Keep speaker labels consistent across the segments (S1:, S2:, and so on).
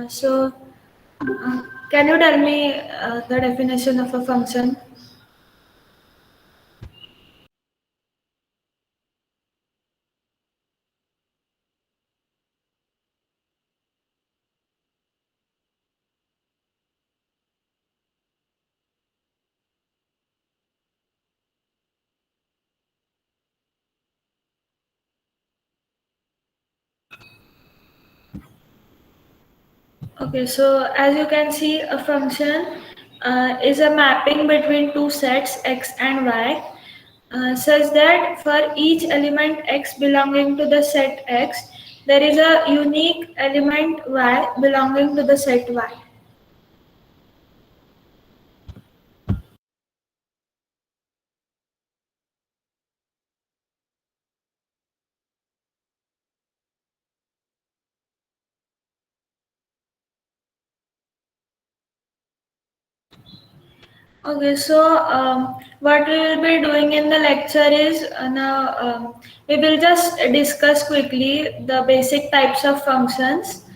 S1: So, can you tell me the definition of a function? Okay, so as you can see, a function is a mapping between two sets x and y, such that for each element x belonging to the set x, there is a unique element y belonging to the set y. Okay, so what we will be doing in the lecture is now we will just discuss quickly the basic types of functions,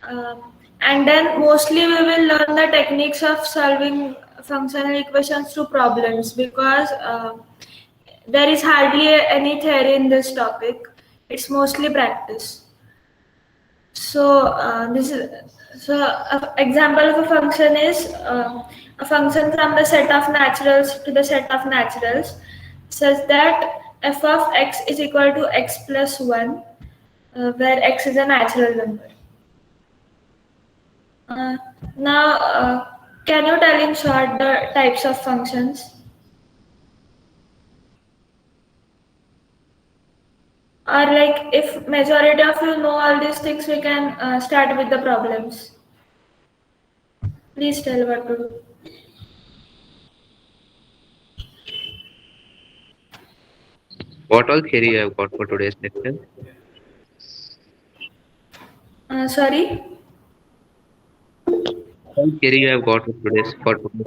S1: um, and then mostly we will learn the techniques of solving functional equations through problems because there is hardly any theory in this topic. It's mostly practice. So this is so an example of a function is a function from the set of naturals to the set of naturals, such that f of x is equal to x plus one, where x is a natural number. Uh, now, can you tell in short the types of functions? Or like if majority of you know all these things, we can start with the problems. Please tell what to do.
S2: What all theory you have got for today's lecture?
S1: Sorry.
S2: What all theory you have got for today's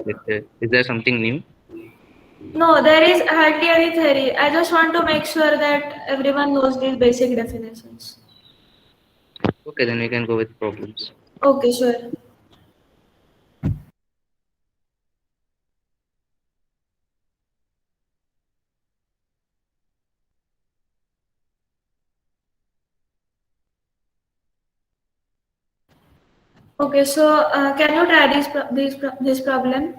S2: lecture? Is there something new?
S1: No, there is hardly any theory. I just want to make sure that everyone knows these basic definitions.
S2: Okay, then we can go with problems.
S1: Okay, sure. Okay, so can you try this problem?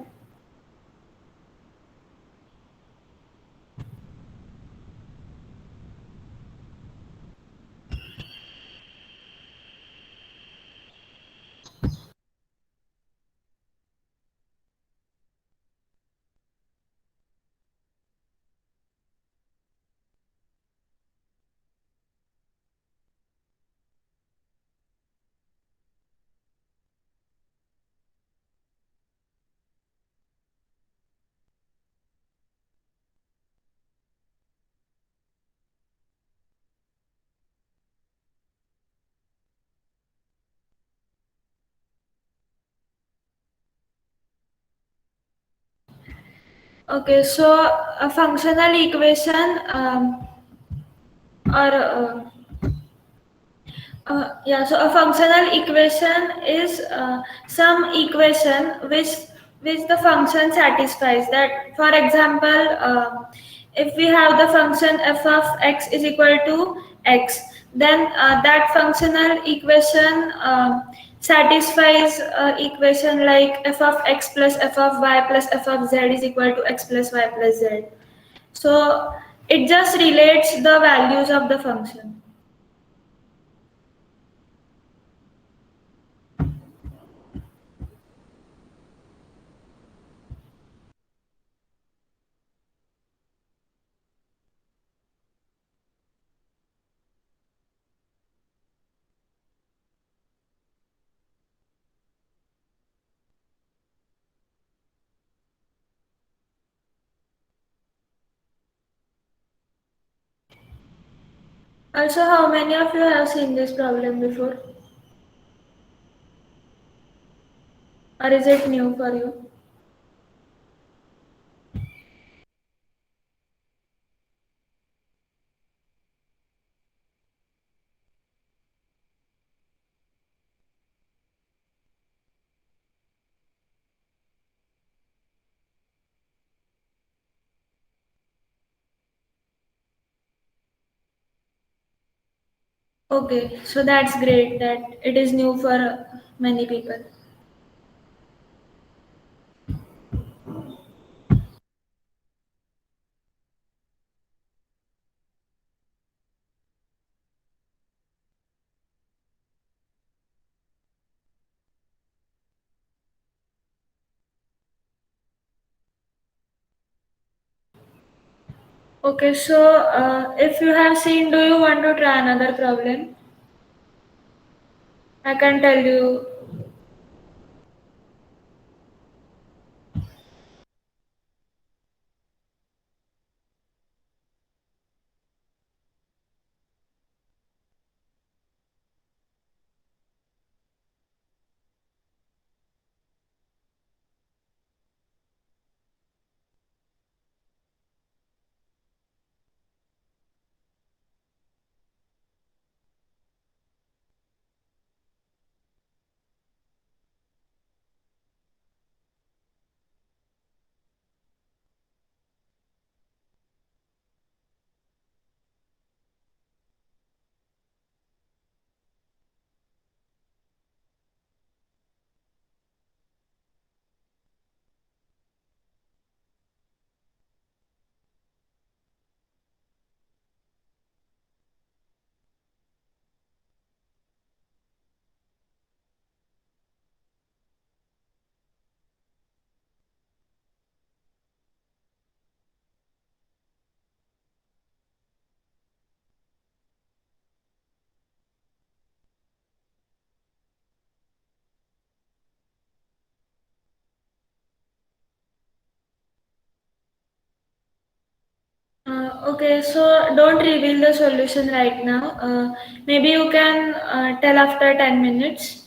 S1: Okay, so a functional equation or yeah, so a functional equation is some equation which the function satisfies. That, for example, if we have the function f of x is equal to x, then that functional equation satisfies equation like f of x plus f of y plus f of z is equal to x plus y plus z. So it just relates the values of the function. Also, how many of you have seen this problem before? Or is it new for you? Okay, so that's great that it is new for many people. Okay, so if you have seen, do you want to try another problem? I can tell you. Okay, so don't reveal the solution right now. Maybe you can tell after 10 minutes.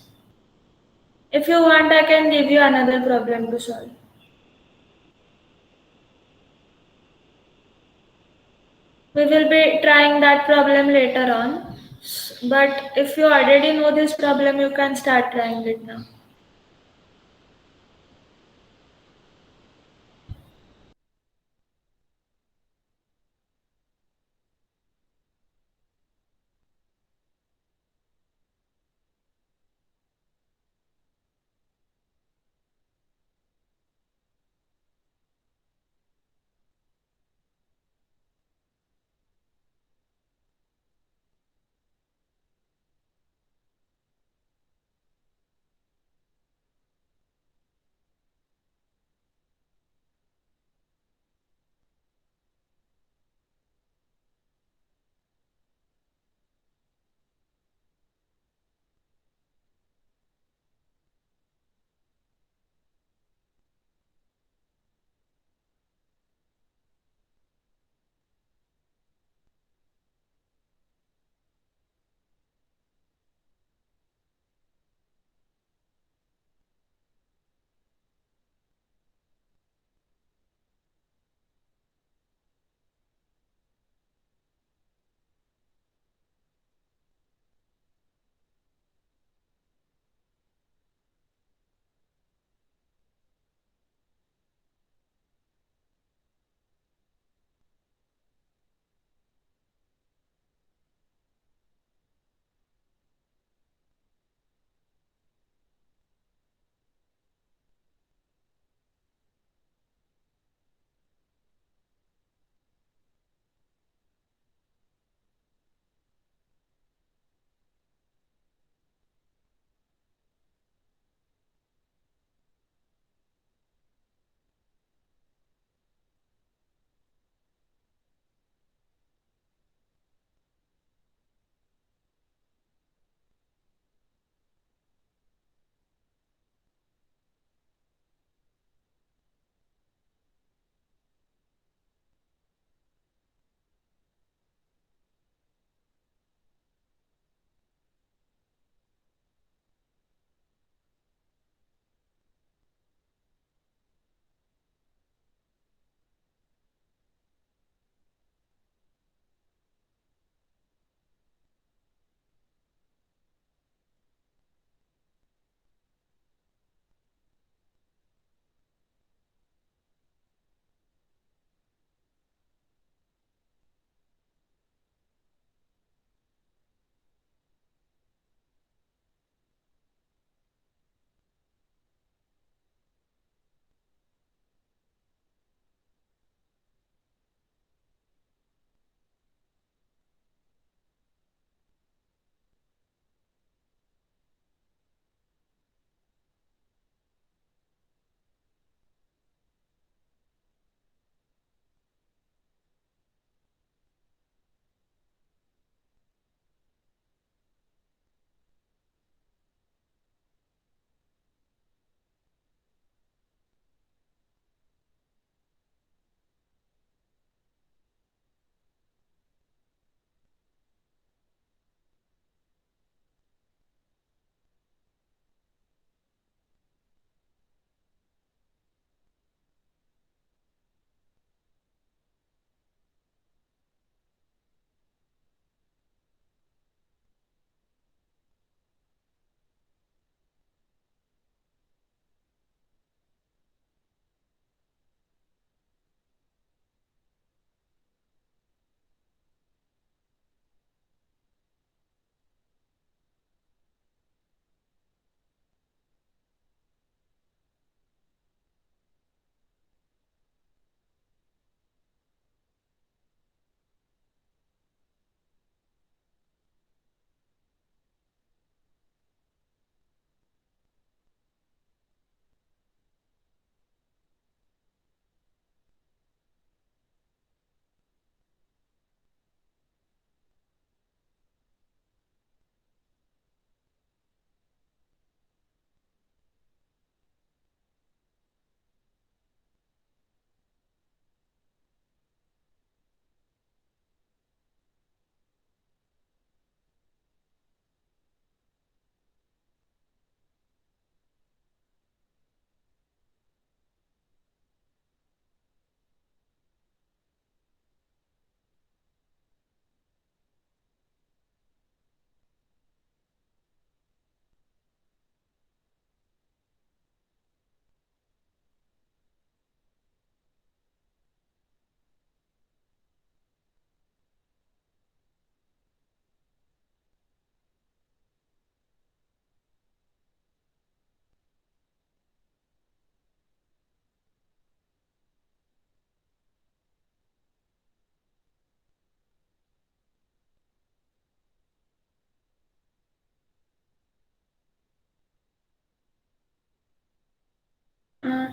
S1: If you want, I can give you another problem to solve. We will be trying that problem later on. But if you already know this problem, you can start trying it now.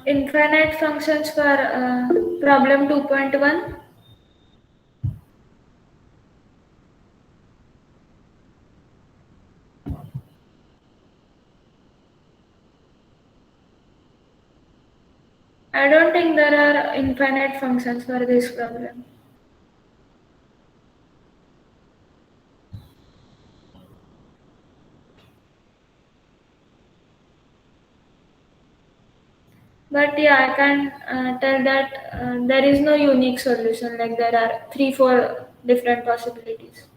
S1: Infinite functions for problem 2.1. I don't think there are infinite functions for this problem. But yeah, I can tell that there is no unique solution, like there are 3, 4 different possibilities.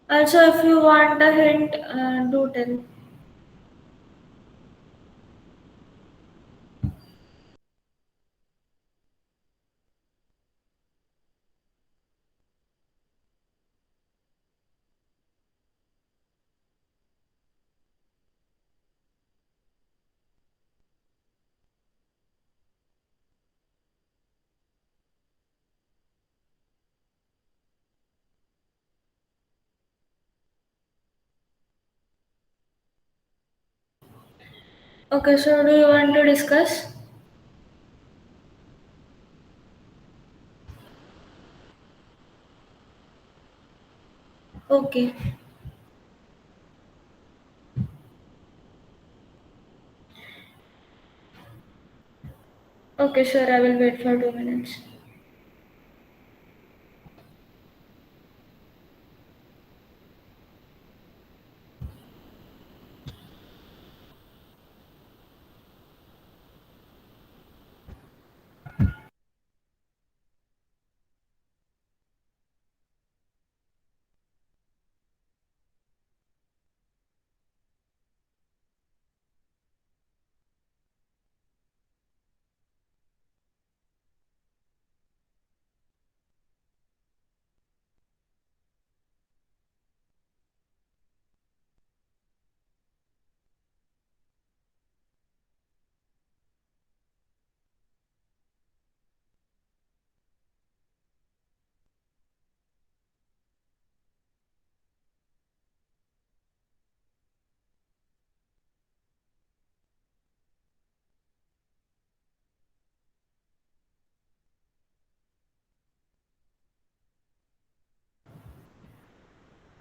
S1: Also, if you want a hint, do tell. Okay, so do you want to discuss? Okay. Okay, sure, I will wait for 2 minutes.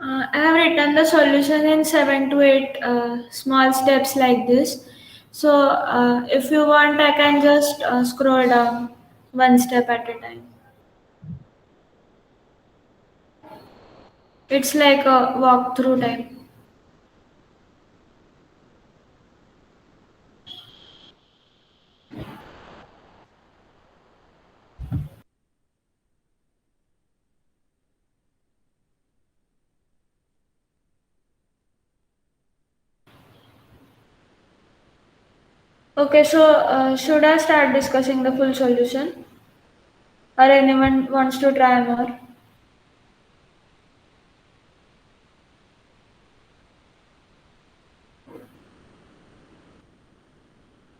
S1: I have written the solution in 7 to 8 small steps like this. So, if you want, I can just scroll down one step at a time. It's like a walkthrough time. Okay, so should I start discussing the full solution? Or anyone wants to try more?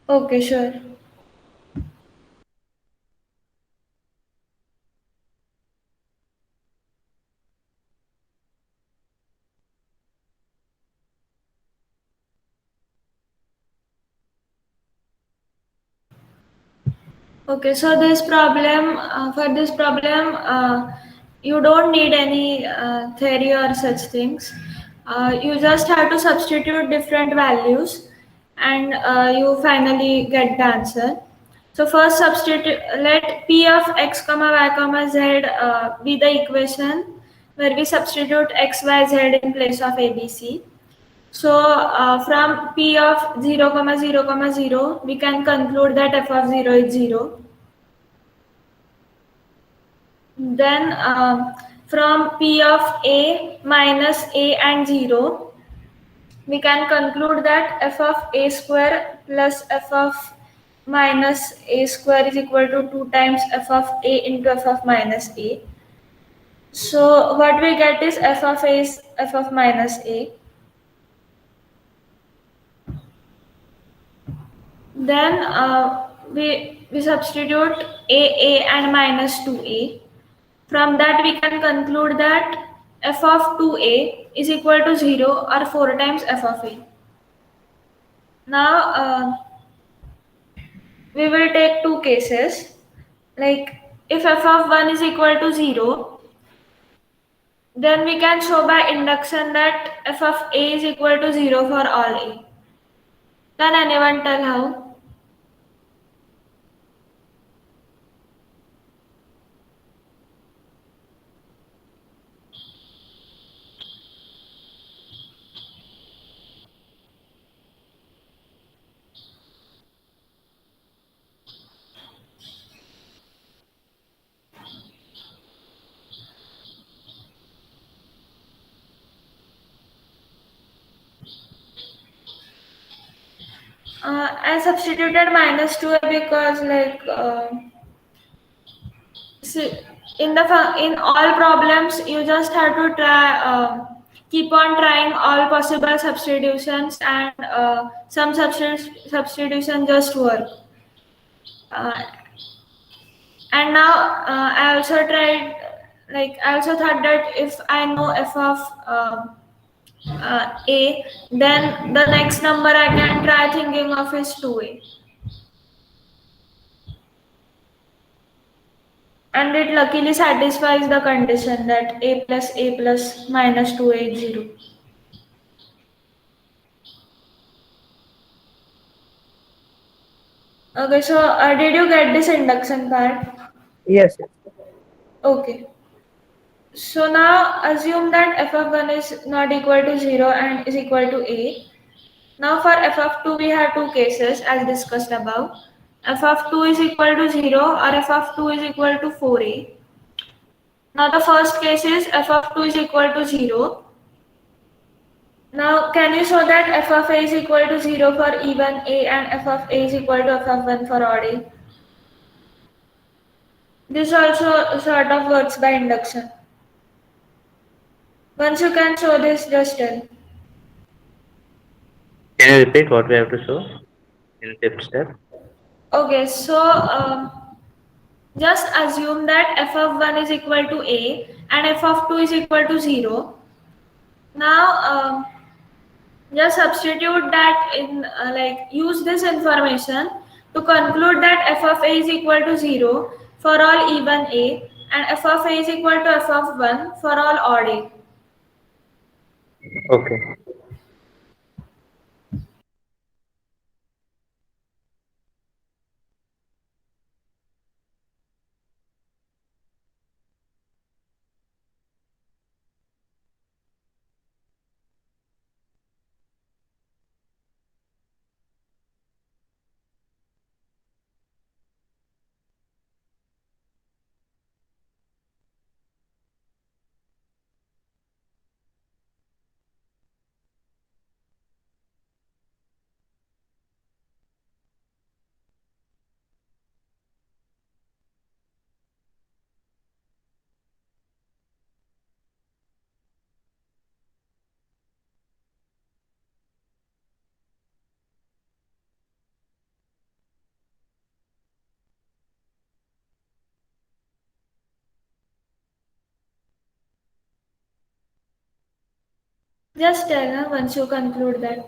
S1: Okay, sure. Okay, so for this problem, you don't need any theory or such things. You just have to substitute different values and you finally get the answer. So first substitute, let P of x comma y comma z be the equation where we substitute x, y, z in place of a, b, c. So from P of 0 comma 0 comma 0, we can conclude that f of 0 is 0. Then from P of A minus A and 0, we can conclude that f of A square plus f of minus A square is equal to 2 times f of A into f of minus A. So what we get is f of A is f of minus A. Then we substitute a and minus 2a. From that we can conclude that f of 2a is equal to 0 or 4 times f of a. Now we will take two cases. Like if f of 1 is equal to 0, then we can show by induction that f of a is equal to 0 for all a. Can anyone tell how? I substituted minus 2 because see, in all problems you just have to try keep on trying all possible substitutions, and some substitution just work. Uh, and now I also tried, I also thought that if I know f of a, then the next number I can try thinking of is 2a. And it luckily satisfies the condition that a plus minus 2a is 0. Okay, so did you get this induction part?
S3: Yes, yes.
S1: Okay. So now assume that f of 1 is not equal to 0 and is equal to a. Now for f of 2 we have two cases as discussed above. F of 2 is equal to 0 or f of 2 is equal to 4a. Now the first case is f of 2 is equal to 0. Now can you show that f of a is equal to 0 for even a and f of a is equal to f of 1 for odd a? This also sort of works by induction. Once you can show this, just tell.
S2: Can you repeat what we have to show in fifth step?
S1: Okay, so just assume that f of 1 is equal to a and f of 2 is equal to 0. Now just substitute that in use this information to conclude that f of a is equal to 0 for all even a and f of a is equal to f of 1 for all odd a.
S2: Okay.
S1: Just tell once you conclude that.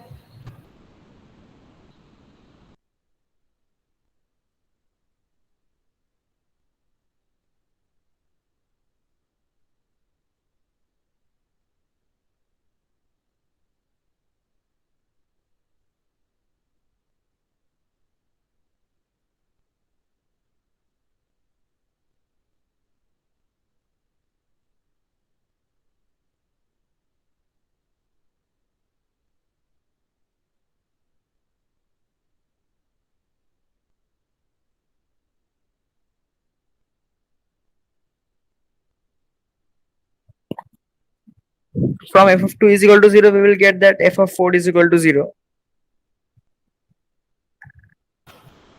S3: From f of 2 is equal to 0, we will get that f of 4 is equal to 0.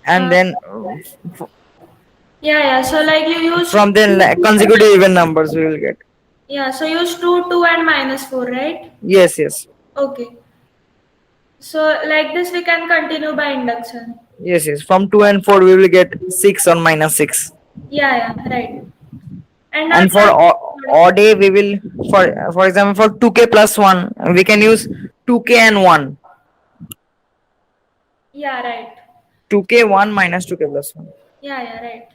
S3: And then
S1: Yeah, so you use
S3: from then consecutive even numbers we will get.
S1: Yeah, so use 2, 2 and minus 4, right?
S3: Yes, yes.
S1: Okay. So like this we can continue by induction.
S3: Yes, yes. From 2 and 4, we will get 6 or minus 6.
S1: Yeah, yeah, right. And now
S3: And for odd day, we will, for example, for 2k plus 1, we can use 2k and 1.
S1: yeah, right.
S3: 2k 1 minus 2k plus 1.
S1: Yeah, yeah, right.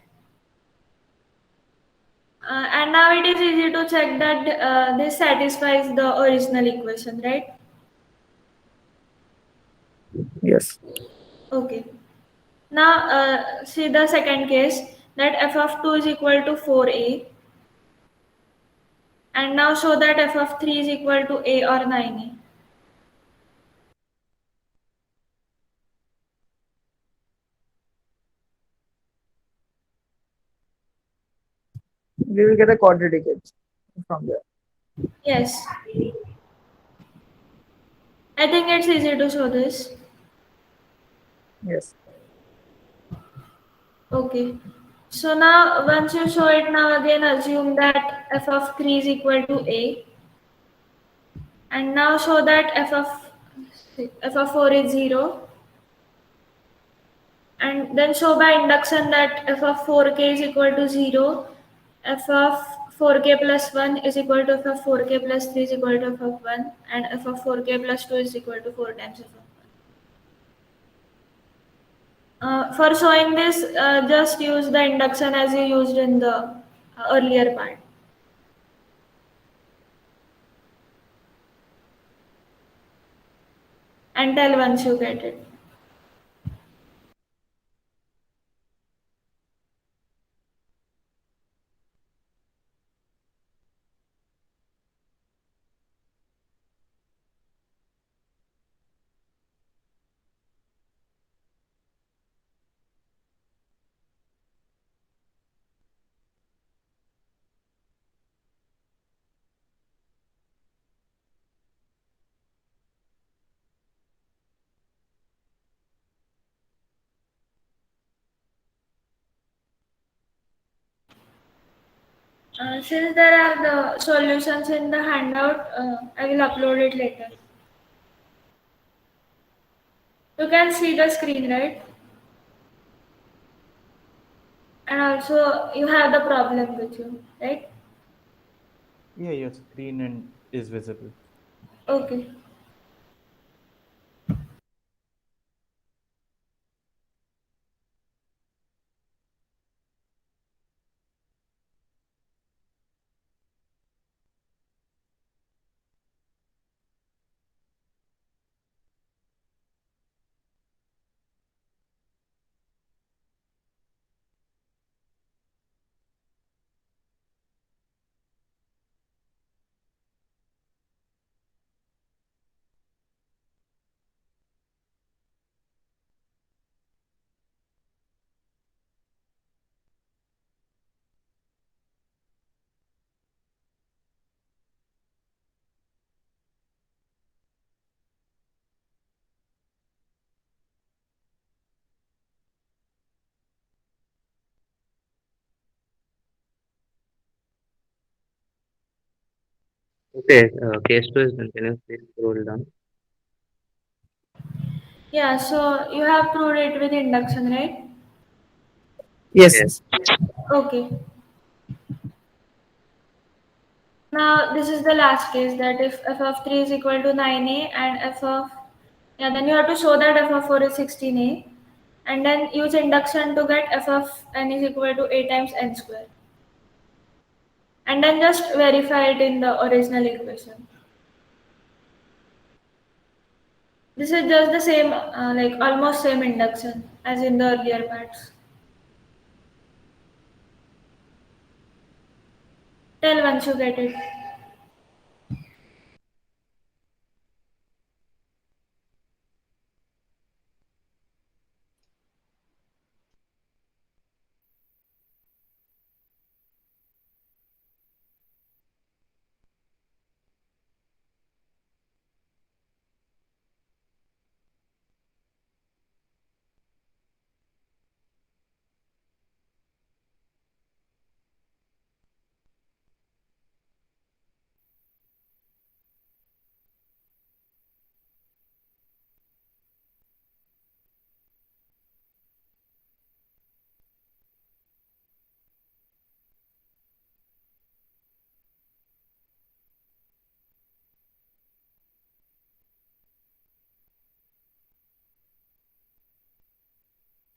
S1: And now it is easy to check that this satisfies the original equation, right?
S3: Yes.
S1: Okay. Now see the second case, that f of 2 is equal to 4a, and now show that f of 3 is equal to a or 9a.
S3: We will get a quadratic edge from there.
S1: Yes, I think it's easy to show this.
S3: Yes.
S1: Okay. So now once you show it, now again assume that f of 3 is equal to a, and now show that f of 4 is 0, and then show by induction that f of 4k is equal to 0, f of 4k plus 1 is equal to f of 4k plus 3 is equal to f of 1, and f of 4k plus 2 is equal to 4 times f of 1. For showing this, just use the induction as you used in the earlier part. And tell once you get it. Since there are the solutions in the handout, I will upload it later. You can see the screen, right? And also you have the problem with you, right?
S4: Yeah, your screen and is visible.
S1: Okay.
S2: Okay, case 2 is done. Can you please scroll down?
S1: Yeah, so you have proved it with induction, right?
S3: Yes,
S2: Yes.
S3: yes.
S1: Okay. Now this is the last case, that if f of 3 is equal to 9a and f of, yeah, then you have to show that f of 4 is 16a, and then use induction to get f of n is equal to a times n square. And then just verify it in the original equation. This is just the same, like almost same induction as in the earlier parts. Tell once you get it.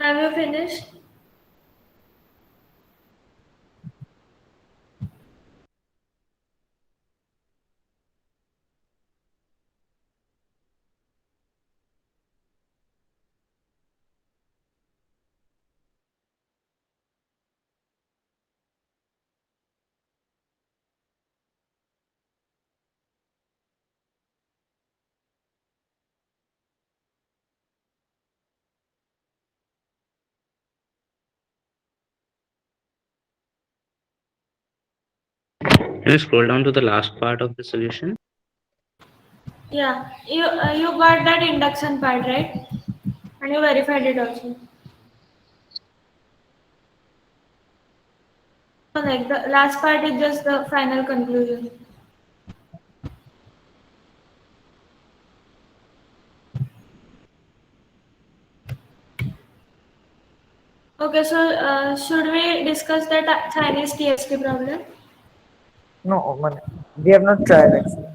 S1: Have you finished?
S2: Can you scroll down to the last part of the solution?
S1: Yeah, you got that induction part, right? And you verified it also. So like the last part is just the final conclusion. Okay, so should we discuss the Chinese TST problem?
S3: No, we have not tried actually.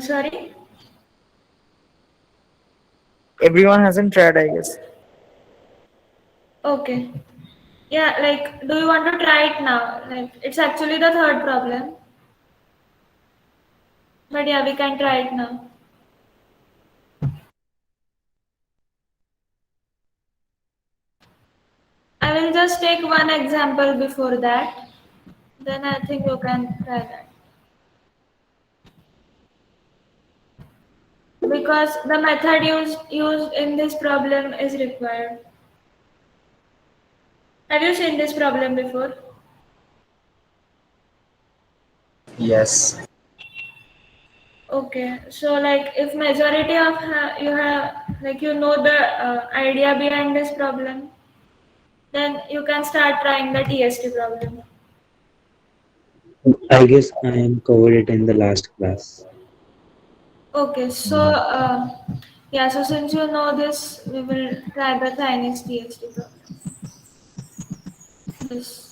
S1: Sorry.
S3: Everyone hasn't tried, I guess.
S1: Okay. Yeah, like, do you want to try it now? Like, it's actually the third problem. But yeah, we can try it now. I will just take one example before that. Then I think you can try that. Because the method used in this problem is required. Have you seen this problem before?
S5: Yes.
S1: Okay, so like if majority of you have like you know the idea behind this problem, then you can start trying the TST problem.
S5: I guess I am covered it in the last class.
S1: Okay, so yeah, so since you know this, we will try the Chinese TST problem. This.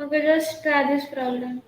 S1: Okay, just try this problem.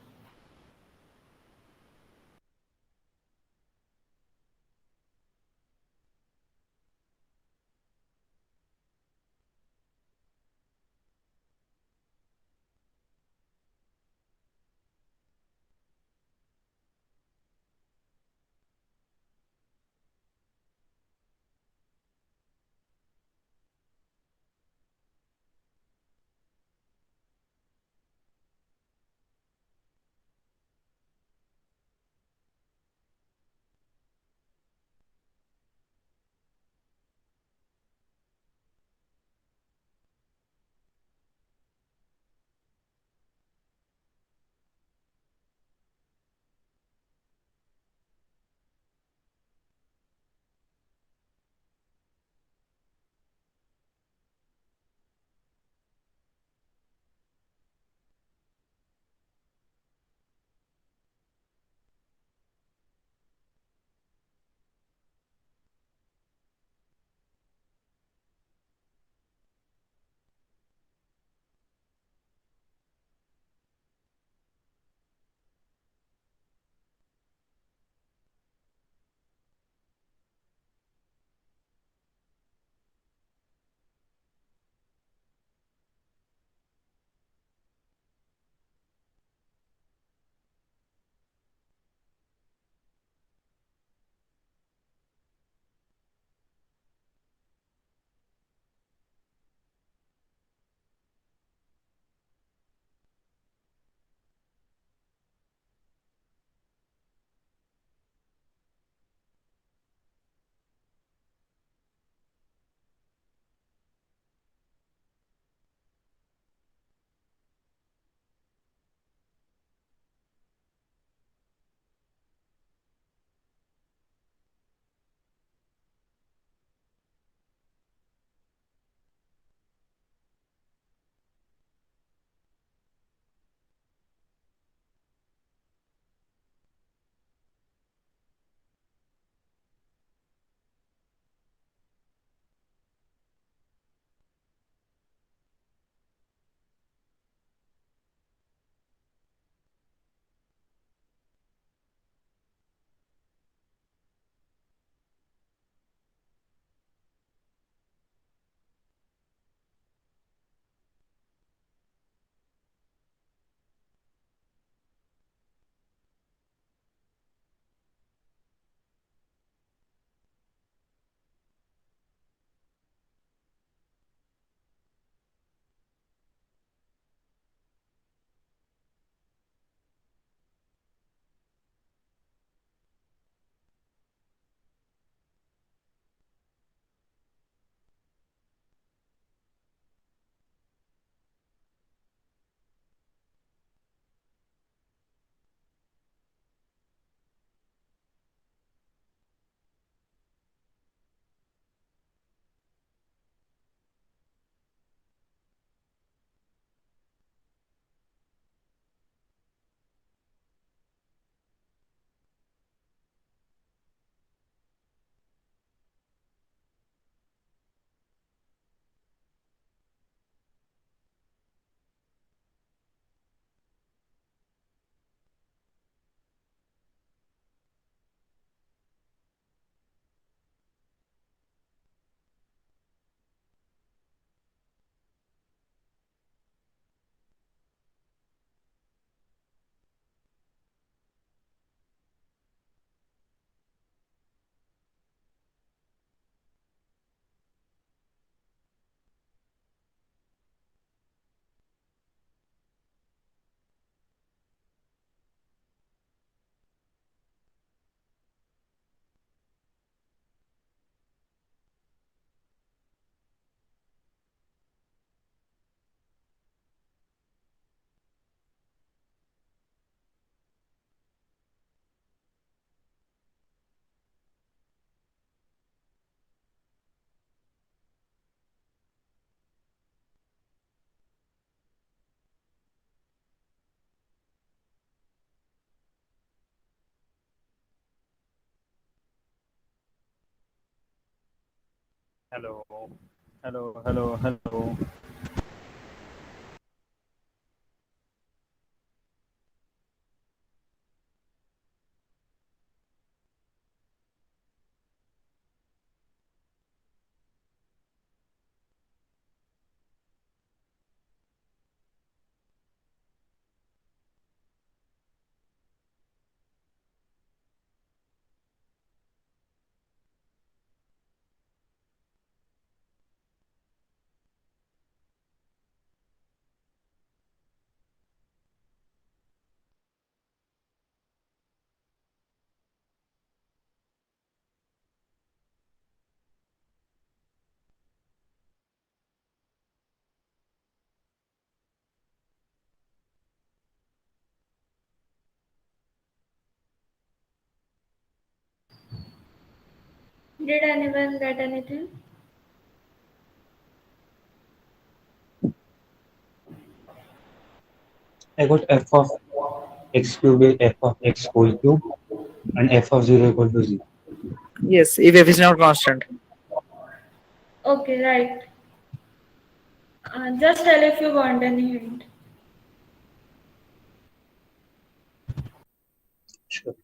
S6: Hello, hello, hello, hello.
S1: Did anyone get anything?
S5: I got f of x cube is f of x whole cube and f of 0 equal to 0.
S3: Yes, if f is not constant.
S1: Okay, right. Just tell if you want any hint.
S5: Sure.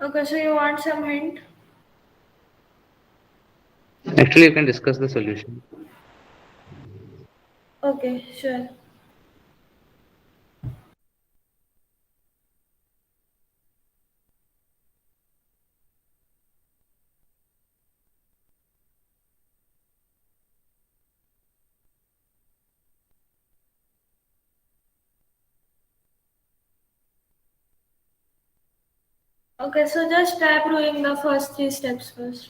S1: Okay, so you want some hint?
S2: Actually, you can discuss the solution.
S1: Okay, sure. Okay, so just try proving the first three steps first.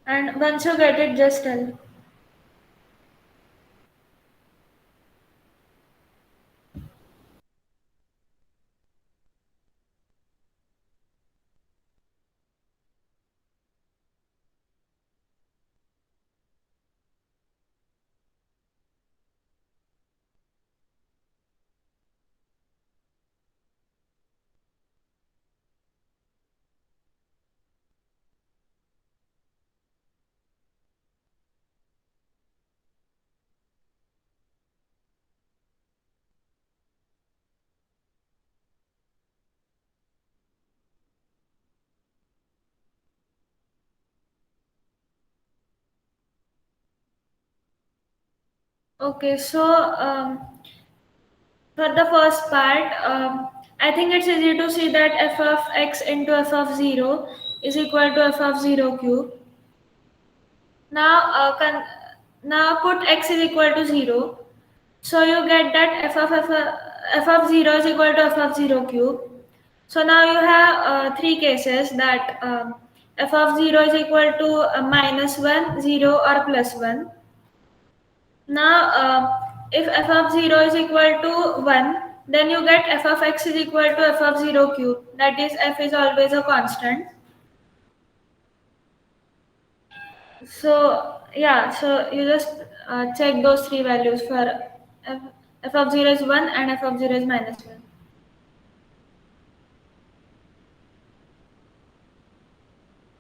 S1: And once you get it, just tell. Okay, so for the first part, I think it's easy to see that f of x into f of 0 is equal to f of 0 cube. Now, now put x is equal to 0. So you get that f of 0 is equal to f of 0 cube. So now you have three cases that f of 0 is equal to -1, 0 or +1. Now, if f of 0 is equal to 1, then you get f of x is equal to f of 0 cube. That is, f is always a constant. So, yeah, so you just check those three values for f of 0 is 1 and f of 0 is -1.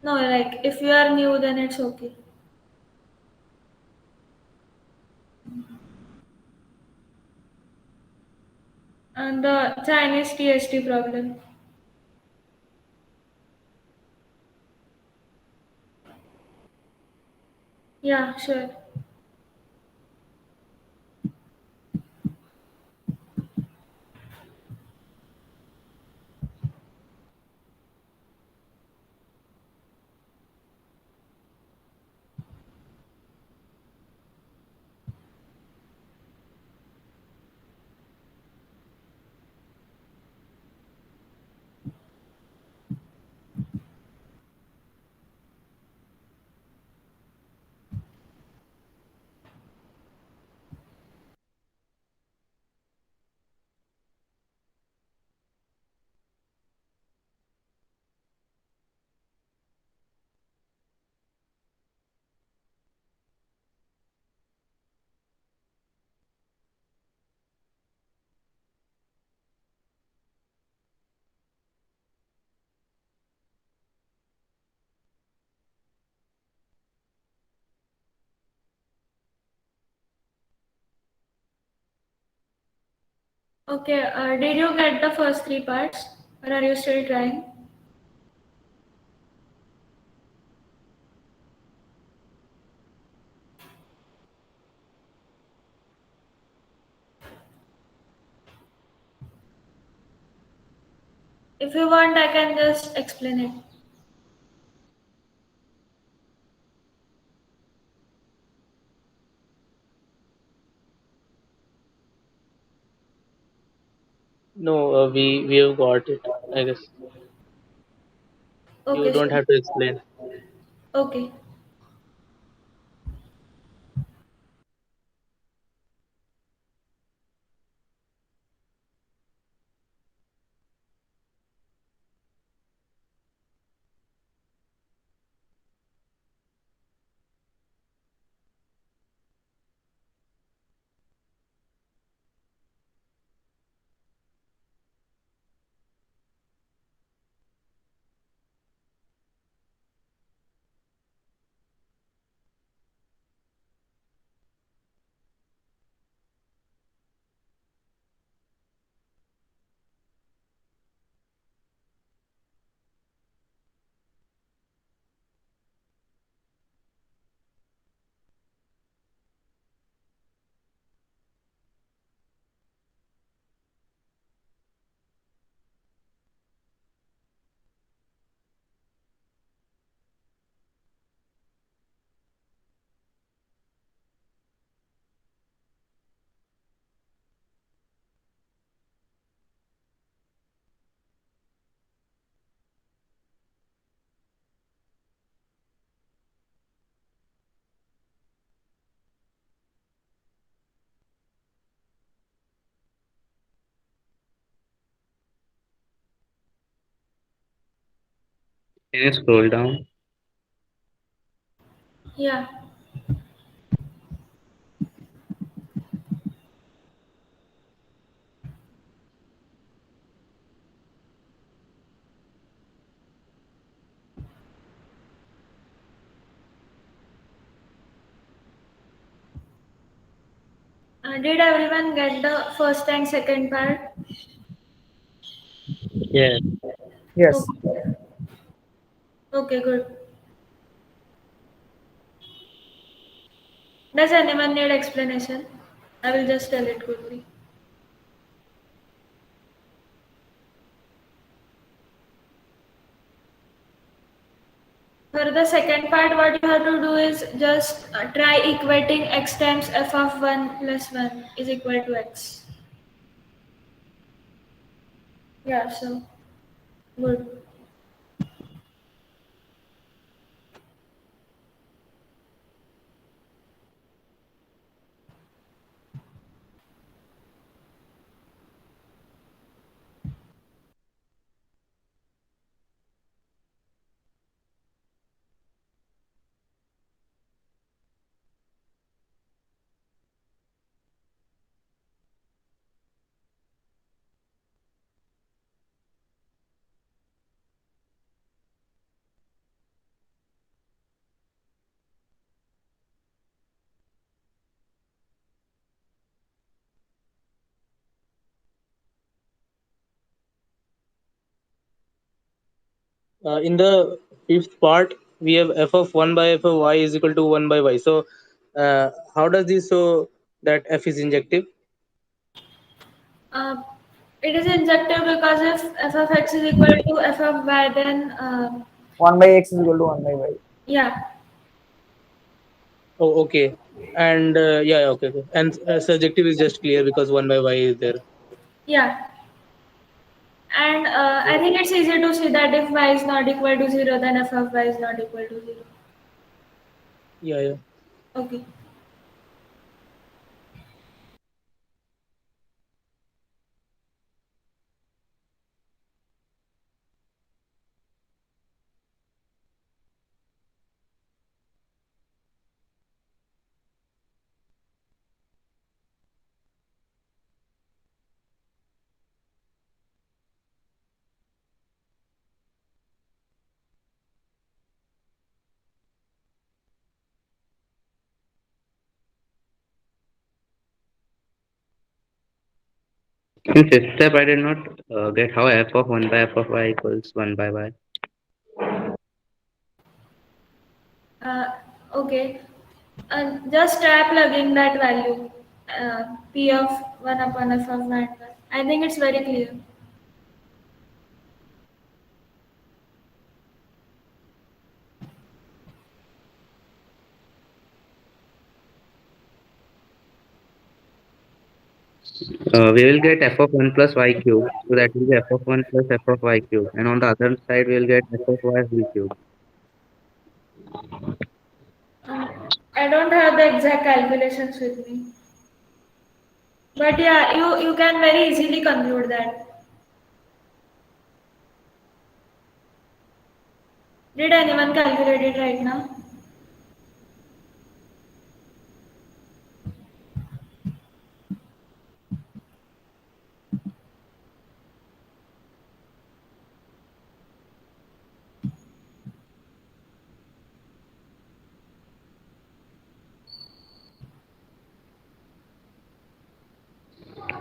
S1: No, like if you are new, then it's okay. And the Chinese TST problem. Yeah, sure. Okay, did you get the first three parts or are you still trying? If you want, I can just explain it.
S6: No, we have got it. I guess you
S1: Okay,
S6: don't
S1: sure.
S6: have to explain.
S1: Okay.
S2: Can you scroll down?
S1: Yeah. Did everyone get the first and second part?
S6: Yeah.
S3: Yes.
S1: Okay. Okay, good. Does anyone need explanation? I will just tell it quickly. For the second part, what you have to do is just try equating x times f of 1 plus 1 is equal to x. Yeah, so good.
S6: In the fifth part, we have f of 1 by f of y is equal to 1 by y. So, how does this show that f is injective?
S1: Uh, it is injective because if f of x is equal to f of y, then
S3: 1 by x is equal to 1 by y.
S1: yeah,
S6: Oh, okay. And yeah, okay, okay. And surjective is just clear because 1 by y is there.
S1: yeah. And I think it's easy to see that if y is not equal to 0, then f of y is not equal to 0.
S6: Yeah, yeah.
S1: Okay.
S2: In fifth step, I did not get how f of 1 by f of y equals 1 by y.
S1: Uh, okay. Just try plugging that value, p of 1 upon f of y. I think it's very clear.
S2: We will get f of 1 plus y cube. So that will be f of 1 plus f of y cube. And on the other side, we will get f of y whole cube.
S1: Um, I don't have the exact calculations with me. But yeah, you can very easily conclude that. Did anyone calculate it right now?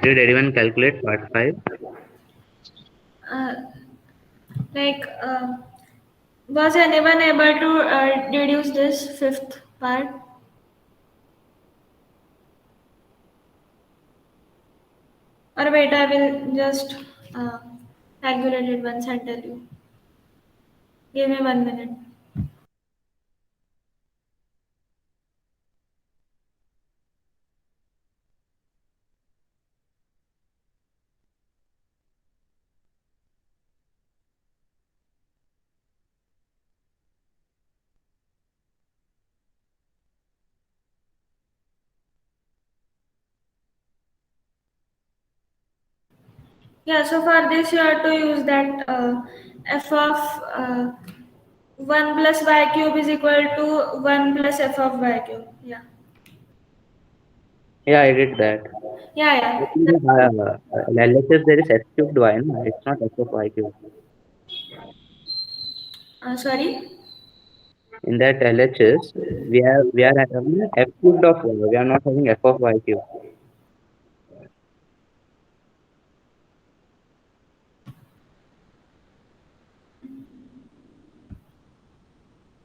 S2: Did anyone calculate part 5?
S1: Uh, like, was anyone able to deduce this fifth part? Or wait, I will just uh, calculate it once and tell you. Give me 1 minute. Yeah, so for this you have to use that f of 1 plus y cube is equal to 1 plus f of y cube. Yeah.
S2: Yeah, I did that.
S1: Yeah,
S2: But
S1: yeah.
S2: in the LHS there is s cubed y, no? It's not f of y cube.
S1: Sorry?
S2: In that LHS, we are having f cubed of y. We are not having f of y cube.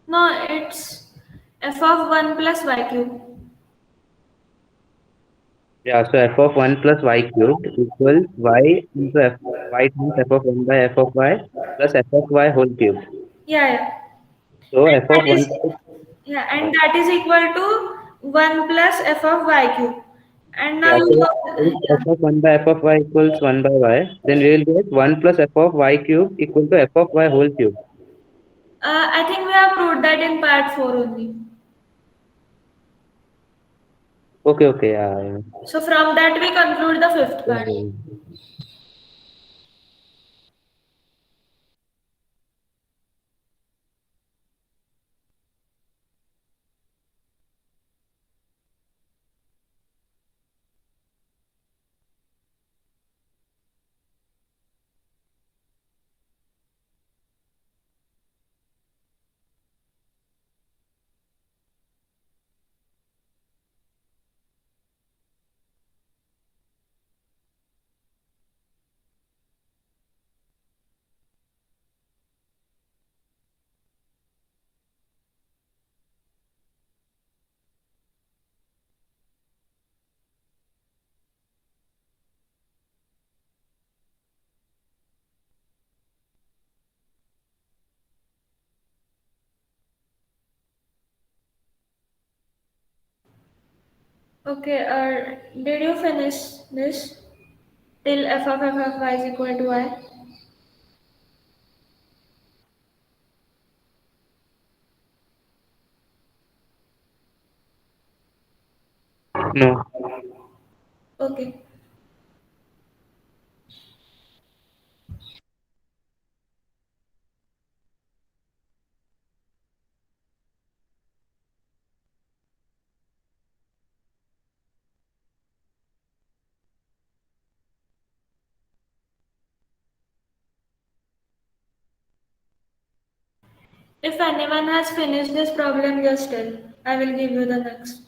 S1: No, it's f of 1 plus y cube.
S2: Yeah, so f of 1 plus y cubed equals y into f, y times f of 1 by f of y plus f of y whole cube.
S1: Yeah, yeah.
S2: So
S1: And
S2: f of
S1: that
S2: 1
S1: is yeah, and that is equal to 1 plus f of y cube. And now
S2: yeah,
S1: you
S2: so if
S1: yeah.
S2: f of 1 by f of y equals 1 by y, then we will get 1 plus f of y cube equal to f of y whole cube.
S1: I think we have proved that in part 4 only.
S2: Okay, okay, yeah.
S1: So from that we conclude the fifth
S2: Yeah,
S1: part.
S2: yeah.
S1: Okay, did you finish this till f of y is equal to y?
S2: No.
S1: Okay. If anyone has finished this problem, just tell. I will give you the next.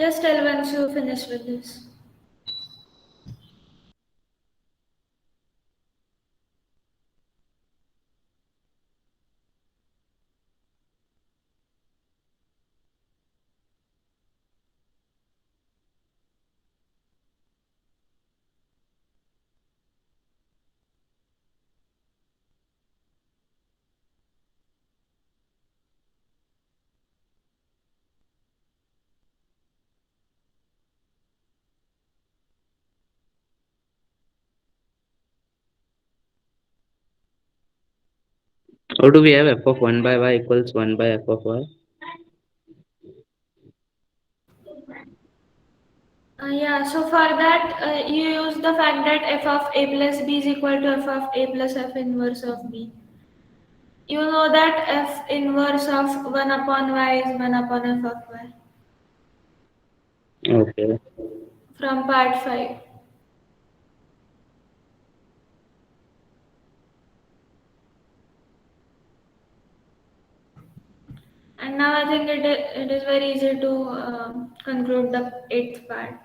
S1: Just tell once you finish with this.
S2: Or do we have f of 1 by y equals 1 by f of y?
S1: Yeah, so for that, you use the fact that f of a plus b is equal to f of a plus f inverse of b. You know that f inverse of 1 upon y is 1 upon f of y
S2: Okay.
S1: from part 5. And now I think it is very easy to conclude the 8th part.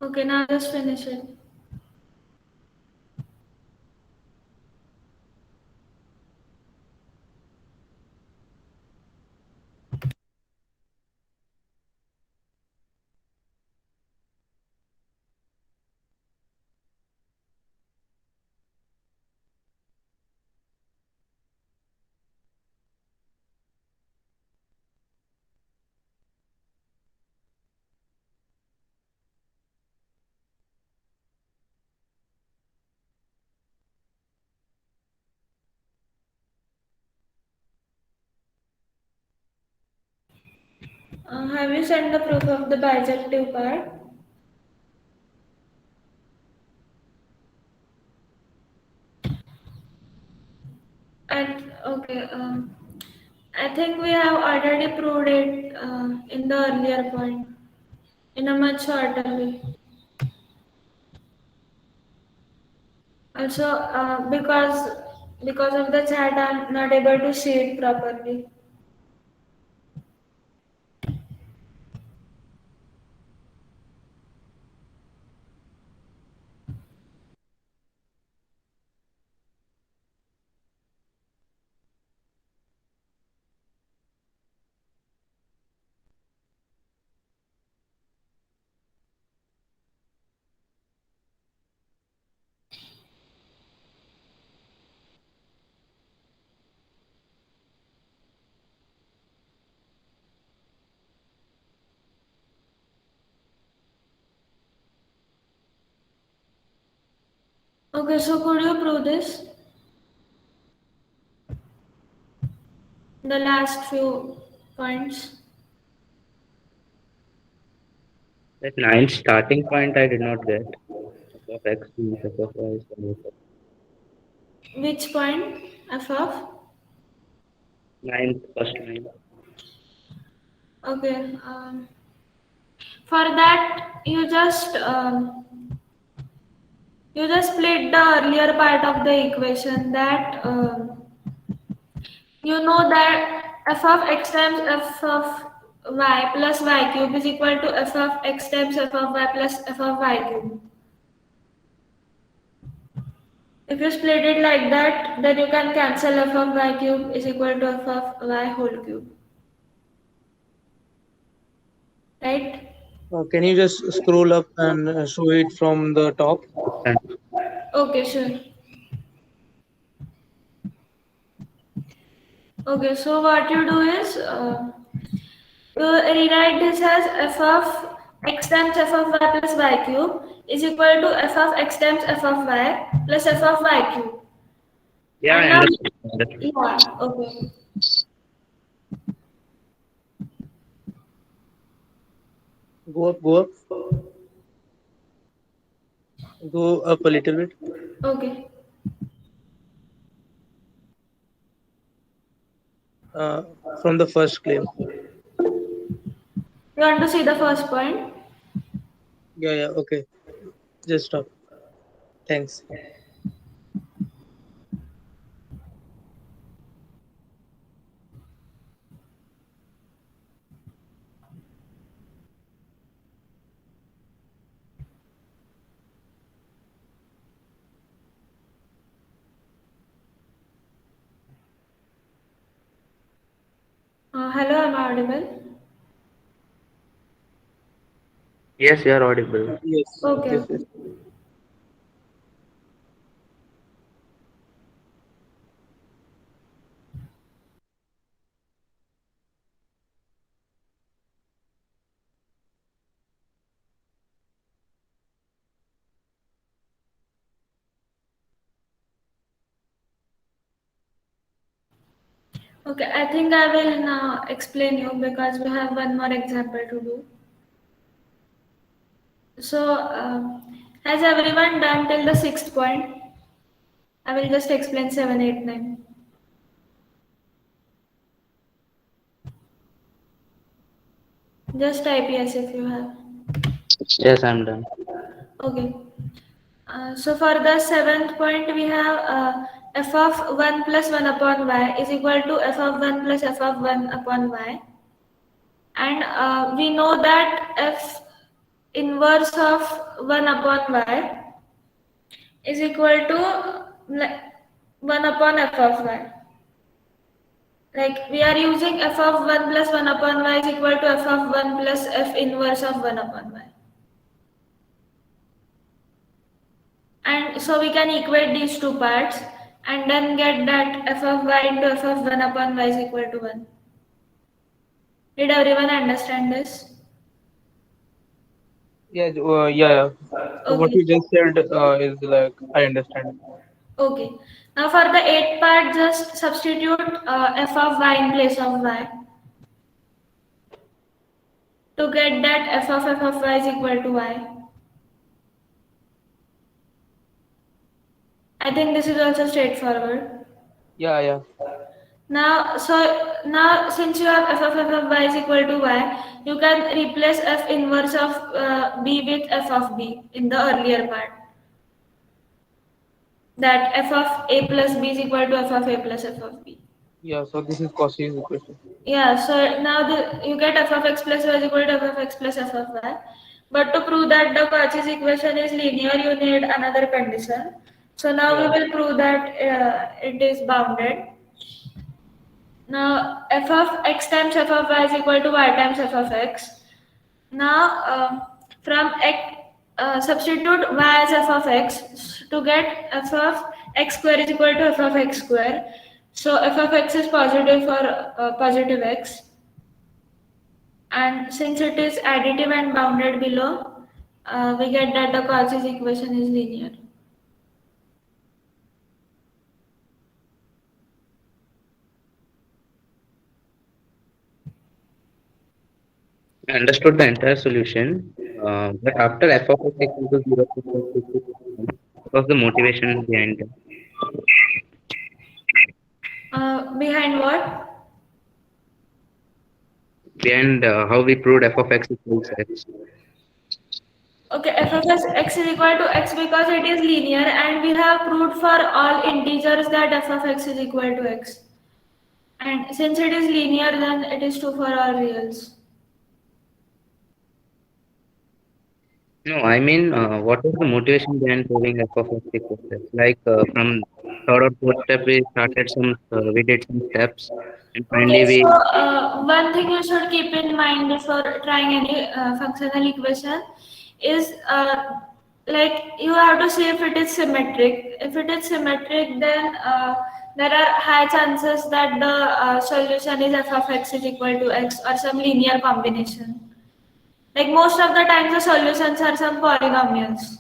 S1: Okay, now just finish it. Have you sent the proof of the bijective part? Okay, I think we have already proved it in the earlier point in a much shorter way. Also, because of the chat, I'm not able to see it properly. Okay, so could you prove this? The last few points.
S2: That 9th starting point I did not get. F of x means f of y is 1 over
S1: Which point? F of?
S2: 9th, first line.
S1: Okay. For that, you just split the earlier part of the equation that you know that f of x times f of y plus y cube is equal to f of x times f of y plus f of y cube. If you split it like that, then you can cancel f of y cube is equal to f of y whole cube. Right?
S6: Can you just scroll up and show it from the top?
S2: And
S1: Okay, sure. Okay, so what you do is you rewrite this as f of x times f of y plus y cube is equal to f of x times f of y plus f of y cube.
S2: yeah,
S1: And
S2: I
S1: now,
S2: understood. Understood.
S1: yeah, okay.
S6: Go up, go up, go up a little bit.
S1: Okay.
S6: from the first claim.
S1: You want to see the first point?
S6: Yeah, okay. Just stop. Thanks.
S1: Hello, am I audible?
S2: Yes, you are audible.
S6: Yes,
S1: Okay,
S6: yes,
S1: okay.
S6: yes.
S1: Okay, I think I will now explain you because we have one more example to do. So, has everyone done till the sixth point? I will just explain 7, 8, 9. Just type yes if you have.
S2: Yes, I'm done.
S1: Okay. So for the seventh point, we have f of 1 plus 1 upon y is equal to f of 1 plus f of 1 upon y. And we know that f inverse of 1 upon y is equal to 1 upon f of y. Like we are using f of 1 plus 1 upon y is equal to f of 1 plus f inverse of 1 upon y. And so we can equate these two parts and then get that f of y into f of 1 upon y is equal to 1. Did everyone understand this?
S6: Yeah. What
S1: Okay.
S6: you just said is like I understand.
S1: Okay. Now for the 8th part, just substitute f of y in place of y to get that f of y is equal to y. I think this is also straightforward.
S6: Yeah.
S1: Now since you have f of y is equal to y, you can replace f inverse of b with f of b in the earlier part. That f of a plus b is equal to f of a plus f of b.
S6: Yeah, so this is Cauchy's equation.
S1: Yeah, so now you get f of x plus y is equal to f of x plus f of y. But to prove that the Cauchy's equation is linear, you need another condition. So now we
S6: Yeah.
S1: will prove that it is bounded. Now f of x times f of y is equal to y times f of x. Now from x, substitute y as f of x to get f of x square is equal to f of x square. So f of x is positive for positive x. And since it is additive and bounded below, we get that the Cauchy's equation is linear.
S2: I understood the entire solution, but after f of x equal to 0, what was the motivation behind that?
S1: Behind what?
S2: Behind how we proved f of x equals x.
S1: Okay, f of x is equal to x because it is linear and we have proved for all integers that f of x is equal to x. And since it is linear, then it is true for all reals.
S2: No, I mean, what was the motivation behind proving f of x equals x? Like from third or fourth step, we did some steps, and finally
S1: Okay, so
S2: we.
S1: one thing you should keep in mind before trying any functional equation is like you have to see if it is symmetric. If it is symmetric, then there are high chances that the solution is f of x is equal to x or some linear combination. Like most of the times, the solutions are some polynomials.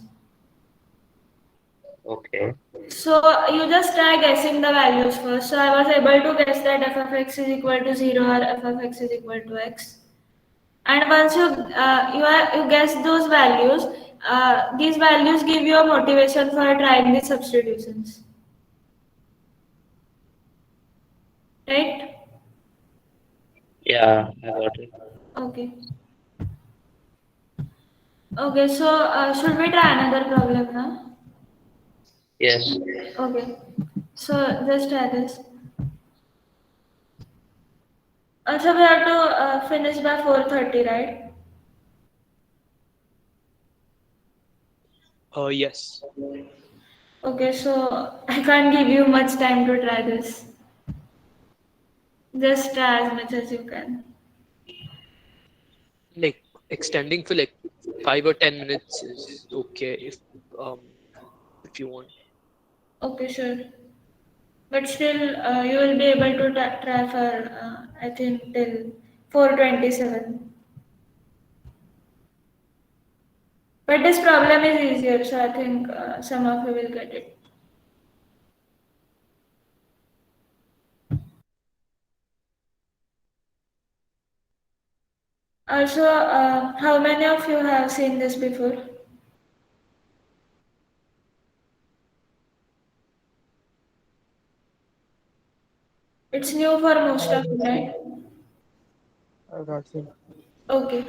S2: Okay.
S1: So you just try guessing the values first. So I was able to guess that f of x is equal to 0 or f of x is equal to x. And once you guess those values, these values give you a motivation for trying these substitutions. Right?
S2: Yeah, I got it.
S1: Okay. Okay, so should we try another problem now?
S2: Yes.
S1: Okay. So just try this. Also, we have to finish by 4:30, right?
S7: Yes.
S1: Okay, so I can't give you much time to try this. Just try as much as you can.
S7: Like extending for like 5 or 10 minutes is okay um if you want.
S1: Okay, sure. But still, you will be able to try for, I think, till 4:27. But this problem is easier, so I think some of you will get it. Also, how many of you have seen this before? It's new for most of you, right?
S6: I got you.
S1: Okay.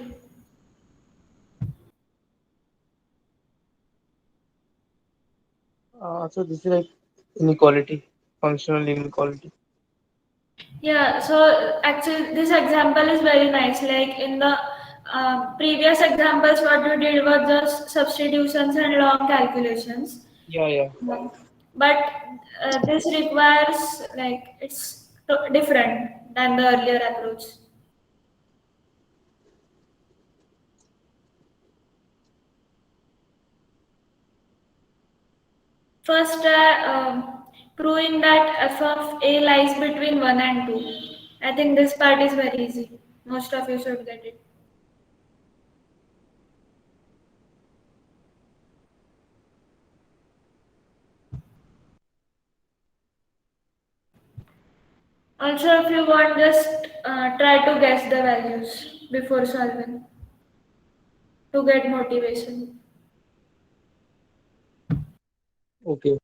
S6: So this is like inequality, functional inequality.
S1: Yeah, so actually, this example is very nice. Like in the previous examples, what you did was just substitutions and long calculations.
S6: Yeah, yeah.
S1: But this requires, like, it's different than the earlier approach. First, proving that f of a lies between 1 and 2. I think this part is very easy. Most of you should get it. Also, if you want, just try to guess the values before solving to get motivation.
S6: Okay.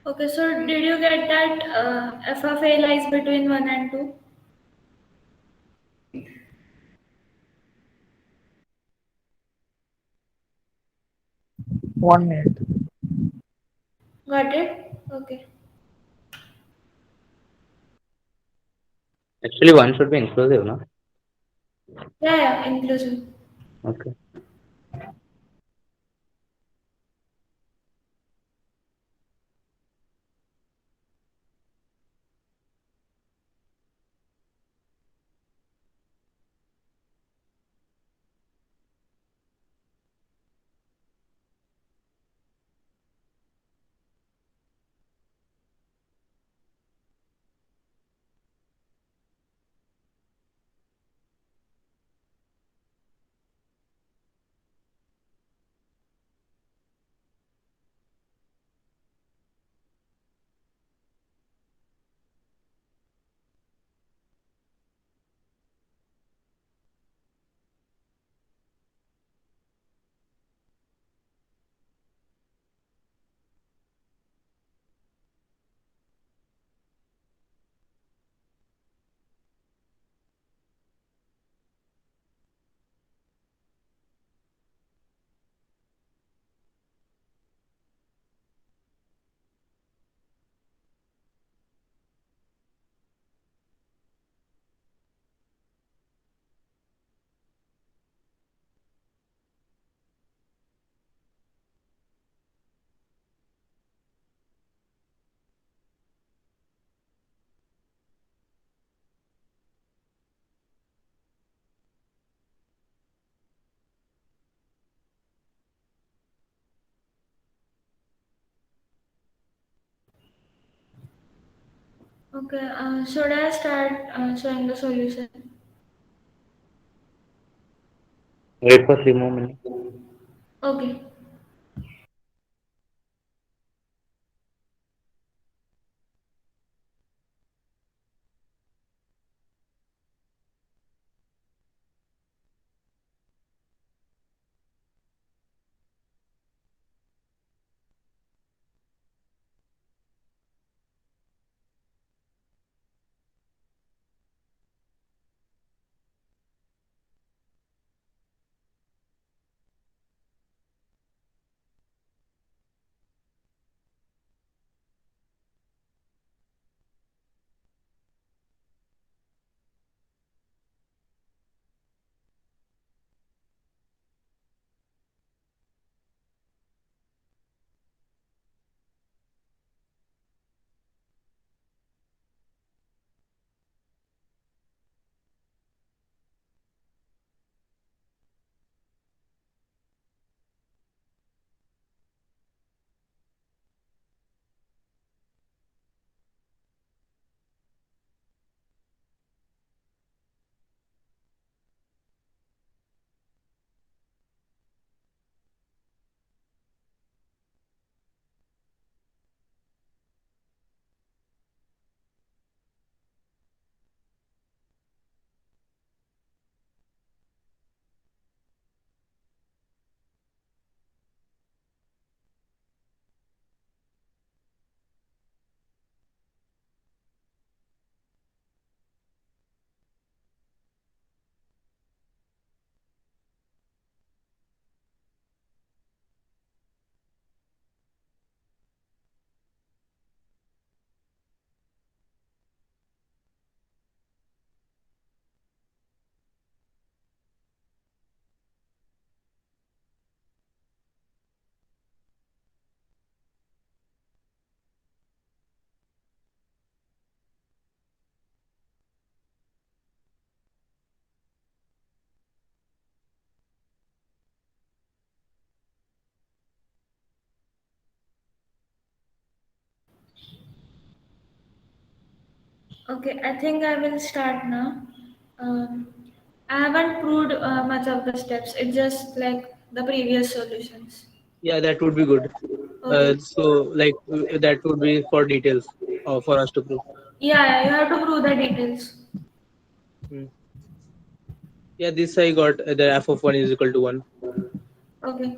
S1: Okay, so did you get that f of a lies between 1 and 2?
S3: 1 minute.
S1: Got it? Okay.
S2: Actually, one should be inclusive, no?
S1: Yeah, yeah, inclusive.
S2: Okay.
S1: Okay, should I start showing the solution?
S2: Wait for 3 more minutes.
S1: Okay. Okay, I think I will start now. Um, I haven't proved much of the steps. It's just like the previous solutions.
S6: Yeah, that would be good.
S1: Okay.
S6: So like that would be for details for us to prove.
S1: Yeah, yeah, you have to prove the details.
S6: Hmm. Yeah, this I got the f of 1 is equal to 1.
S1: Okay.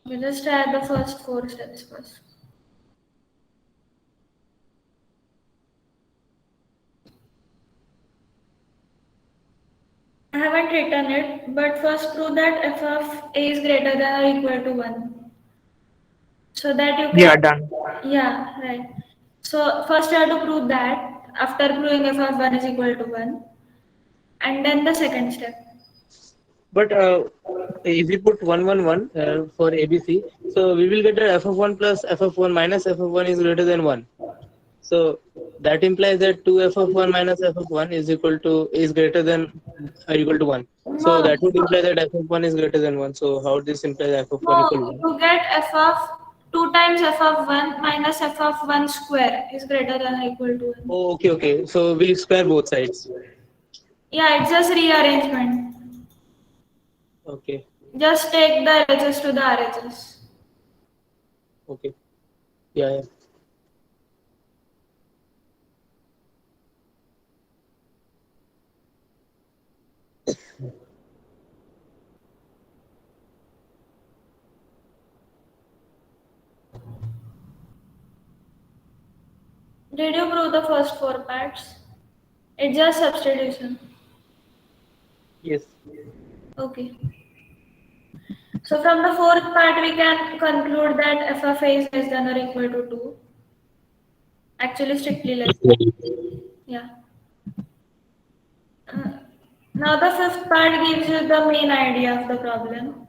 S1: We just try the first four steps first. I haven't written it, but first prove that f of a is greater than or equal to 1. So that you
S3: Yeah,
S1: can,
S3: done.
S1: yeah, right. So first you have to prove that after proving f of 1 is equal to 1. And then the second step.
S6: But if we put 1, 1, 1 for ABC, so we will get that f of 1 plus f of 1 minus f of 1 is greater than 1. So that implies that 2f of 1 minus f of 1 is greater than or equal to 1. So
S1: No,
S6: that would imply that f of 1 is greater than 1. So how this implies f of 1
S1: no,
S6: equal to 1?
S1: you get f of 2 times f of 1 minus f of 1 square is greater than or equal to 1.
S6: Oh, okay, okay. So we square both sides.
S1: Yeah, it's just rearrangement.
S6: Okay,
S1: Just take the LHS to the RHS.
S6: okay. Yeah, yeah.
S1: Did you prove the first 4 parts? It's just substitution.
S6: Yes.
S1: Okay. So from the fourth part, we can conclude that f of a is less than or equal to 2. Actually, strictly less than. Yeah. Uh, Now the fifth part gives you the main idea of the problem.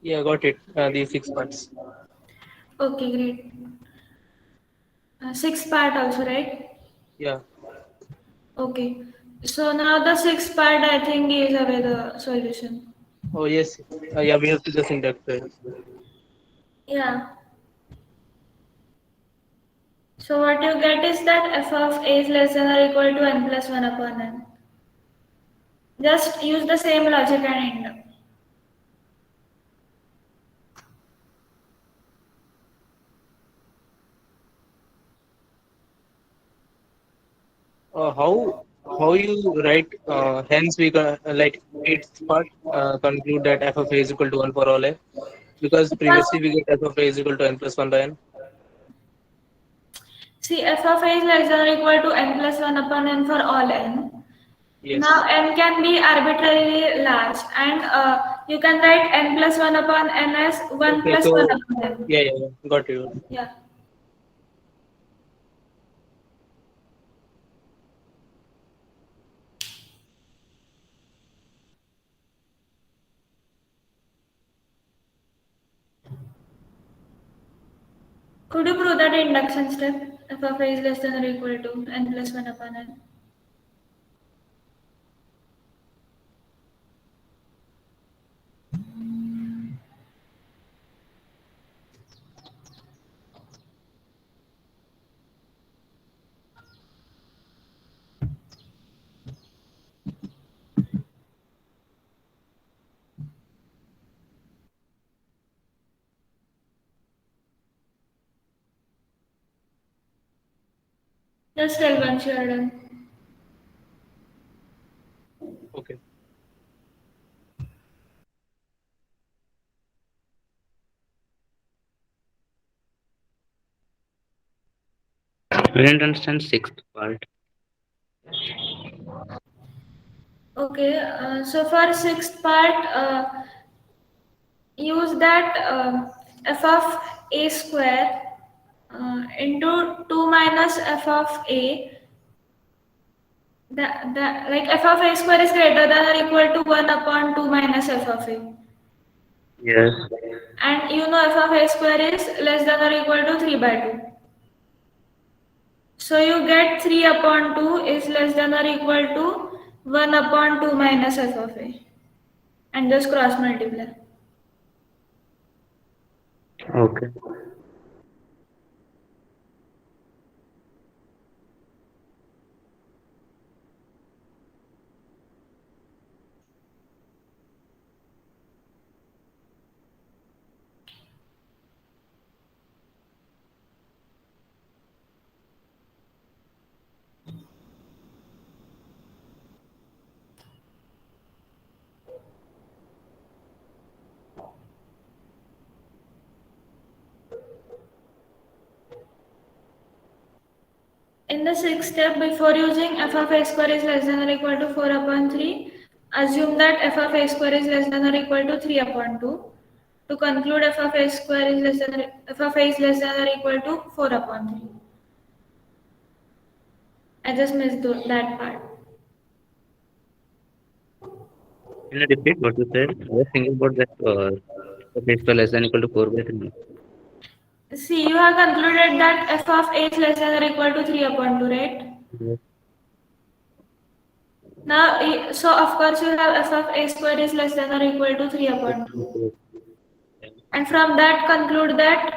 S6: Yeah, got it. These 6 parts.
S1: Okay, great. Sixth part also, right?
S6: Yeah.
S1: Okay. So now the sixth part, I think, gives away the solution.
S6: Oh, yes. Yeah, we have to just induct that.
S1: Yeah. So what you get is that f of a is less than or equal to n plus 1 upon n. Just use the same logic and end.
S6: How you write? Hence, we can like eighth part conclude that f of a is equal to 1 for all a, because previously we get f of a is equal to n plus 1 by n.
S1: See, f of a is less than or equal to n plus 1 upon n for all n. Now
S6: Yes.
S1: n can be arbitrarily large and you can write n plus 1 upon n as 1
S6: Okay.
S1: plus 1
S6: So
S1: upon n.
S6: yeah, yeah, yeah. Got you.
S1: Yeah. Could you prove that induction step? F of a is less than or equal to n plus 1 upon n. Just tell once you are done.
S7: Okay.
S2: We didn't understand sixth part.
S1: Okay, so for sixth part, use that f of a square into 2 minus f of a. That like f of a square is greater than or equal to 1 upon 2 minus f of a.
S2: Yes.
S1: And you know f of a square is less than or equal to 3 by 2. So you get 3 upon 2 is less than or equal to 1 upon 2 minus f of a. And just cross multiply.
S2: Okay.
S1: In the sixth step, before using f of a square is less than or equal to 4 upon 3, assume that f of a square is less than or equal to 3 upon 2. To conclude, f of a square is less than f of a is less than or equal to 4 upon 3. I just missed that part.
S2: Can you repeat what you said? I was thinking about that f is less than equal to 4 by 3.
S1: See, you have concluded that f of a is less than or equal to 3 upon 2, right?
S2: Yes.
S1: Now, so of course you have f of a square is less than or equal to 3 upon 2. And from that conclude that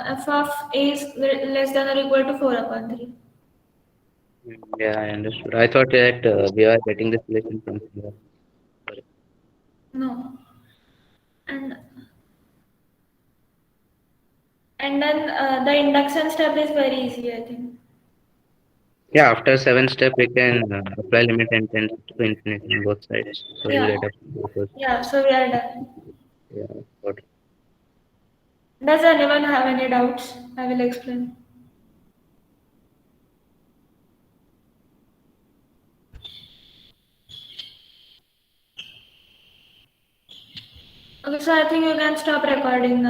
S1: f of a is less than or equal to 4 upon 3.
S2: Yeah, I understood. I thought that we are getting this relation from here. Sorry.
S1: No. And and then the induction step is very easy, I think.
S2: Yeah, after 7 step, we can apply limit and tends to infinity on both sides. So we'll
S1: Yeah.
S2: get a
S1: Yeah, so we are done.
S2: yeah, got it.
S1: Does anyone have any doubts? I will explain. Okay, so I think you can stop recording now.